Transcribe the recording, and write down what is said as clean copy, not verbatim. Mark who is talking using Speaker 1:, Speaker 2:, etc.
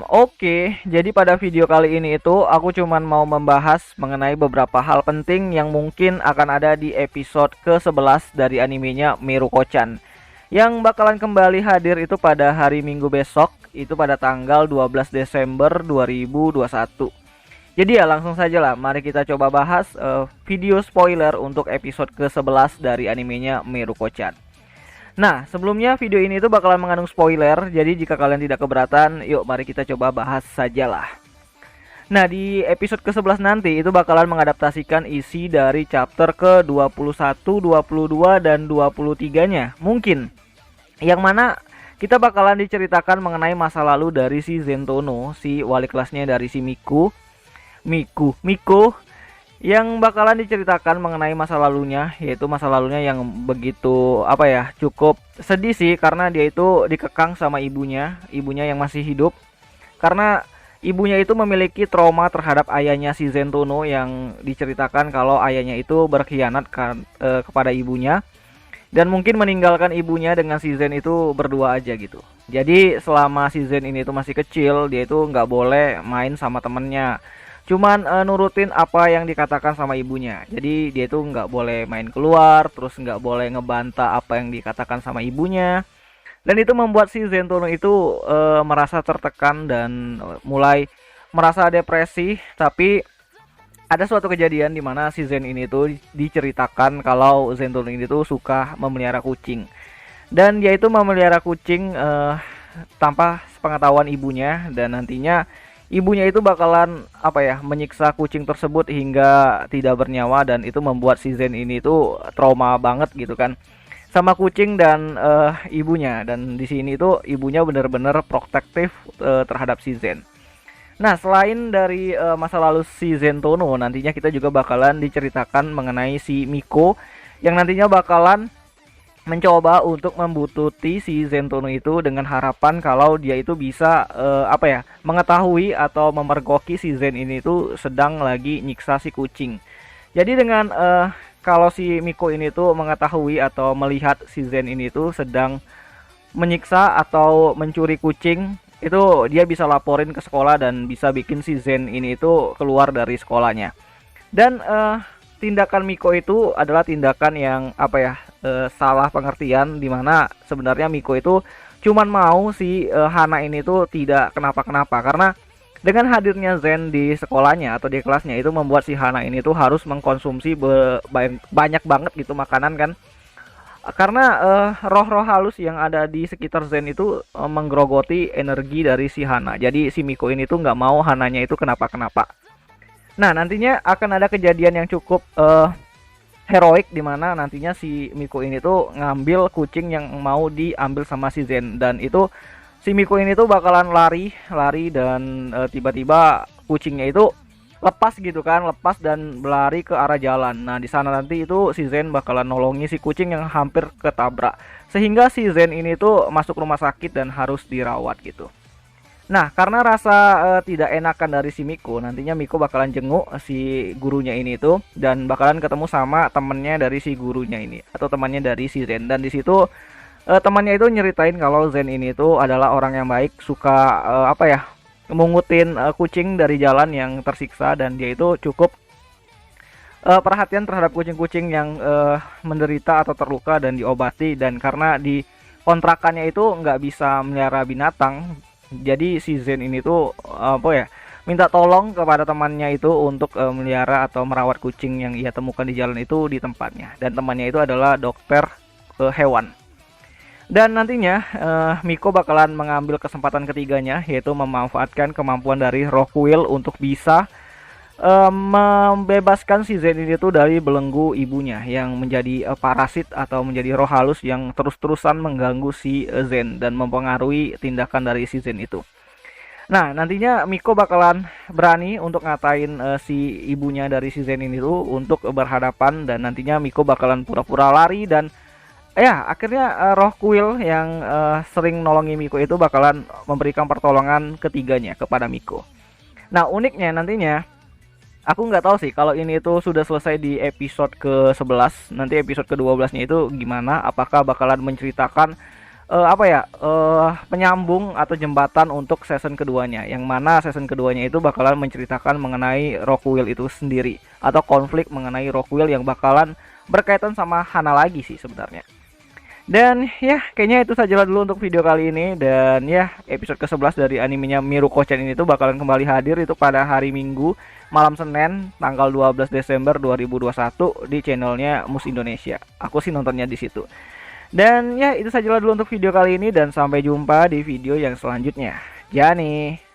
Speaker 1: Oke. Jadi pada video kali ini itu aku cuman mau membahas mengenai beberapa hal penting yang mungkin akan ada di episode ke-11 dari animenya Miruko-chan. Yang bakalan kembali hadir itu pada hari Minggu besok, itu pada tanggal 12 Desember 2021. Jadi ya langsung saja lah, mari kita coba bahas video spoiler untuk episode ke-11 dari animenya Miruko-chan. Nah, sebelumnya video ini tuh bakalan mengandung spoiler, jadi jika kalian tidak keberatan, yuk mari kita coba bahas sajalah. Nah, di episode ke-11 nanti itu bakalan mengadaptasikan isi dari chapter ke-21, 22, dan 23-nya. Mungkin. Yang mana kita bakalan diceritakan mengenai masa lalu dari si Zentono, si wali kelasnya dari si Miko, yang bakalan diceritakan mengenai masa lalunya, yaitu masa lalunya yang begitu cukup sedih sih, karena dia itu dikekang sama ibunya yang masih hidup, karena ibunya itu memiliki trauma terhadap ayahnya si Zentono, yang diceritakan kalau ayahnya itu berkhianat kepada ibunya dan mungkin meninggalkan ibunya dengan si Zen itu berdua aja gitu. Jadi selama si Zen ini tuh masih kecil, dia itu nggak boleh main sama temennya, cuman nurutin apa yang dikatakan sama ibunya. Jadi dia itu nggak boleh main keluar, terus nggak boleh ngebantah apa yang dikatakan sama ibunya. Dan itu membuat si Zentono itu merasa tertekan dan mulai merasa depresi. Tapi ada suatu kejadian di mana si Zen ini tuh diceritakan kalau Zentono ini tuh suka memelihara kucing. Dan dia itu memelihara kucing tanpa sepengetahuan ibunya, dan nantinya ibunya itu bakalan menyiksa kucing tersebut hingga tidak bernyawa, dan itu membuat si Zen ini tuh trauma banget gitu kan sama kucing dan ibunya. Dan di sini tuh ibunya benar-benar protektif terhadap si Zen. Nah, selain dari masa lalu si Zentono, nantinya kita juga bakalan diceritakan mengenai si Miko yang nantinya bakalan mencoba untuk membututi si Zentono itu dengan harapan kalau dia itu bisa mengetahui atau memergoki si Zen ini itu sedang lagi nyiksa si kucing. Jadi dengan kalau si Miko ini tuh mengetahui atau melihat si Zen ini tuh sedang menyiksa atau mencuri kucing, itu dia bisa laporin ke sekolah dan bisa bikin si Zen ini itu keluar dari sekolahnya. Dan tindakan Miko itu adalah tindakan yang salah pengertian, dimana sebenarnya Miko itu cuman mau si Hana ini tuh tidak kenapa-kenapa, karena dengan hadirnya Zen di sekolahnya atau di kelasnya itu membuat si Hana ini tuh harus mengkonsumsi banyak banget gitu makanan kan, karena roh-roh halus yang ada di sekitar Zen itu menggerogoti energi dari si Hana. Jadi si Miko ini tuh nggak mau Hananya itu kenapa-kenapa. Nah, nantinya akan ada kejadian yang cukup heroik, dimana nantinya si Miko ini tuh ngambil kucing yang mau diambil sama si Zen, dan itu si Miko ini tuh bakalan lari dan tiba-tiba kucingnya itu lepas gitu kan, lepas dan berlari ke arah jalan. Nah, di sana nanti itu si Zen bakalan nolongi si kucing yang hampir ketabrak, sehingga si Zen ini tuh masuk rumah sakit dan harus dirawat gitu. Nah, karena rasa tidak enakan dari si Miko, nantinya Miko bakalan jenguk si gurunya ini tuh, dan bakalan ketemu sama temennya dari si gurunya ini atau temannya dari si Zen. Dan di situ temannya itu nyeritain kalau Zen ini tuh adalah orang yang baik, suka mengutin kucing dari jalan yang tersiksa, dan dia itu cukup perhatian terhadap kucing-kucing yang menderita atau terluka dan diobati. Dan karena di kontrakannya itu nggak bisa melihara binatang, jadi si Zen ini tuh minta tolong kepada temannya itu untuk melihara atau merawat kucing yang ia temukan di jalan itu di tempatnya. Dan temannya itu adalah dokter hewan. Dan nantinya Miko bakalan mengambil kesempatan ketiganya, yaitu memanfaatkan kemampuan dari Rockwell untuk bisa membebaskan si Zen ini tuh dari belenggu ibunya yang menjadi parasit atau menjadi roh halus yang terus-terusan mengganggu si Zen dan mempengaruhi tindakan dari si Zen itu. Nah, nantinya Miko bakalan berani untuk ngatain si ibunya dari si Zen ini tuh untuk berhadapan, dan nantinya Miko bakalan pura-pura lari, dan ya akhirnya Roh Kuil yang sering nolongi Miko itu bakalan memberikan pertolongan ketiganya kepada Miko. Nah, uniknya nantinya aku nggak tahu sih kalau ini itu sudah selesai di episode ke-11. Nanti episode ke-12-nya itu gimana? Apakah bakalan menceritakan apa ya, penyambung atau jembatan untuk season keduanya, yang mana season keduanya itu bakalan menceritakan mengenai Rockwell itu sendiri, atau konflik mengenai Rockwell yang bakalan berkaitan sama Hana lagi sih sebenarnya. Dan ya, kayaknya itu sajalah dulu untuk video kali ini. Dan ya, episode ke-11 dari animenya Miruko-chan ini tuh bakalan kembali hadir itu pada hari Minggu malam Senin tanggal 12 Desember 2021 di channelnya Mus Indonesia. Aku sih nontonnya di situ. Dan ya, itu sajalah dulu untuk video kali ini, dan sampai jumpa di video yang selanjutnya. Jani.